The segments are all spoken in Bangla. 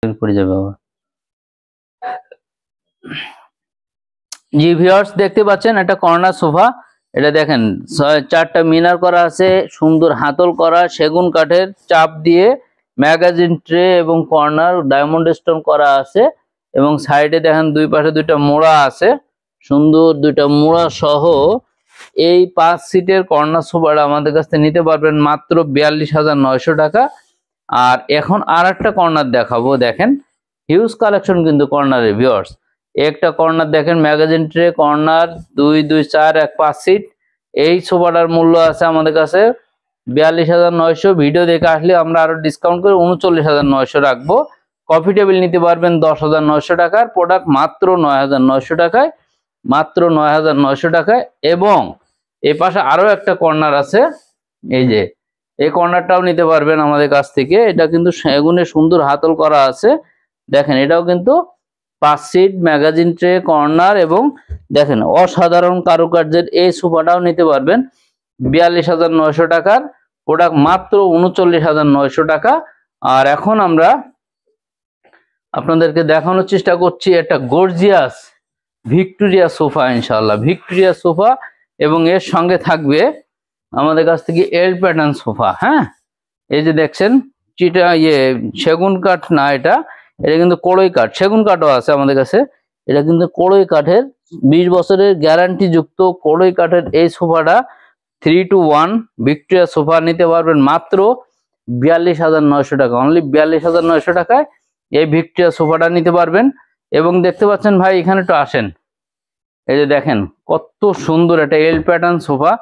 পড়ে যাবে আবার। জি ভিউয়ার্স, দেখতে পাচ্ছেন একটা কর্নার সোফা। এটা দেখেন 4টা মিনার করা আছে, সুন্দর হাতল করা, সেগুন কাঠের চাপ দিয়ে ম্যাগাজিন ট্রে এবং কর্নার ডায়মন্ড স্টোন করা আছে। এবং সাইডে দেখেন দুই পাশে দুইটা মোড়া আছে, সুন্দর দুইটা মোড়া সহ এই 5 সিটের কর্নার সোফাটা আমাদের কাছ থেকে নিতে পারবেন মাত্র 42,900 টাকা। আর এখন আর একটা কর্নার দেখাবো, দেখেন হিউজ কালেকশন কিন্তু কর্নারের ভিউয়ার্স। একটা কর্নার দেখেন ম্যাগাজিন ট্রে কর্নার 2, 2, 4, 1, 5 সিট। এই সোফাটার মূল্য আছে আমাদের কাছে 42,900। ভিডিও দেখে আসলে আমরা আরো ডিসকাউন্ট করে 39,900 রাখবো। কফি টেবিল নিতে পারবেন 10,900 টাকার প্রোডাক্ট মাত্র 9,900 টাকায়, মাত্র 9,900 টাকায়। এবং এই পাশে আরো একটা কর্নার আছে, এই যে এই কর্নারটাও নিতে পারবেন আমাদের কাছ থেকে। এটা কিন্তু সেগুনে সুন্দর হাতল করা আছে, দেখেন এটাও কিন্তু 5 সিট ম্যাগাজিন ট্রে কর্নার। এবং দেখেন অসাধারণ কারুকার্যের এই সোফাটাও নিতে পারবেন 42,900 টাকার প্রোডাক্ট মাত্র 39,900 টাকা। আর এখন আমরা আপনাদেরকে দেখানোর চেষ্টা করছি একটা গর্জিয়াস ভিক্টোরিয়া সোফা, ইনশাআল্লাহ ভিক্টোরিয়া সোফা। এবং এর সঙ্গে থাকবে আমাদের কাছ থেকে এল প্যাটার্ন সোফা। হ্যাঁ, এই যে দেখছেন চিটা সেগুন কাঠ না, এটা কিন্তু কড়ই কাঠ, সেগুন কাঠও আছে আমাদের কাছে। এটা কিন্তু কড়ই কাঠের 20 বছরের গ্যারান্টি যুক্ত কড়ই কাঠের এই সোফাটা 3-to-1 ভিক্টোরিয়া সোফা নিতে পারবেন মাত্র 42,900 টাকা। অনলি 42,900 টাকায় এই ভিক্টোরিয়া সোফাটা নিতে পারবেন। এবং দেখতে পাচ্ছেন ভাই, এখানে একটু আসেন, এই যে দেখেন কত সুন্দর একটা এল প্যাটার্ন সোফা।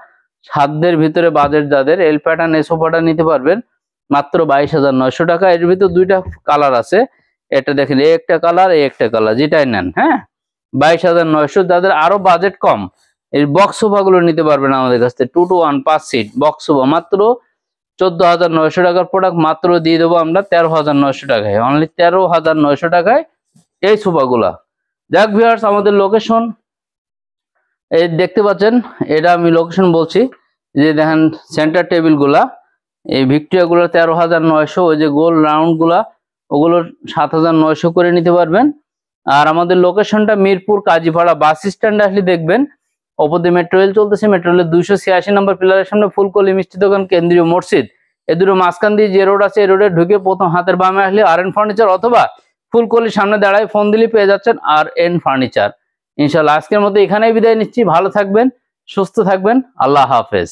সাধ্যের ভিতরে বাজেট যাদের, এল প্যাটার্ন এই সোফাটা নিতে পারবেন মাত্র 22,900 টাকা। এর ভিতর দুইটা কালার আছে, এটা দেখেন এই একটা কালার, এই একটা কালার, যেটাই নেন। হ্যাঁ, 22,900। যাদের আরো বাজেট কম, এই বক্স সোফা গুলো নিতে পারবেন আমাদের কাছ থেকে 2-to-1 5 সিট বক্স সোফা মাত্র 14,900 টাকার প্রোডাক্ট মাত্র দিয়ে দেবো আমরা 13,900 টাকায়। অনলি 13,900 টাকায় এই সোফা গুলা। যাক ভিউয়ার্স, আমাদের লোকেশন এই দেখতে পাচ্ছেন, এটা আমি লোকেশন বলছি। যে দেখেন সেন্টার টেবিল গুলা, এই ভিক্টোরিয়া গুলো 13,900, ওই যে গোল রাউন্ড গুলা ওগুলো 7,900 করে নিতে পারবেন। আর আমাদের লোকেশনটা মিরপুর কাজীপাড়া বাস স্ট্যান্ডে আসলে দেখবেন ওপর দিয়ে মেট্রো রেল চলতেছে, মেট্রো রেলের 286 নম্বর পিলারের সামনে ফুলকলি মিষ্টি দোকান, কেন্দ্রীয় মসজিদ, এই দুটো মাঝখান দিয়ে যে রোড আছে, এই রোডে ঢুকে প্রথম হাতের বামে আসলে আর.এন ফার্নিচার, অথবা ফুলকলির সামনে দাঁড়ায় ফোন দিলে পেয়ে যাচ্ছেন আর.এন ফার্নিচার। ইনশাআল্লাহ আজকের মতো এখানেই বিদায় নিচ্ছি। ভালো থাকবেন, সুস্থ থাকবেন, আল্লাহ হাফেজ।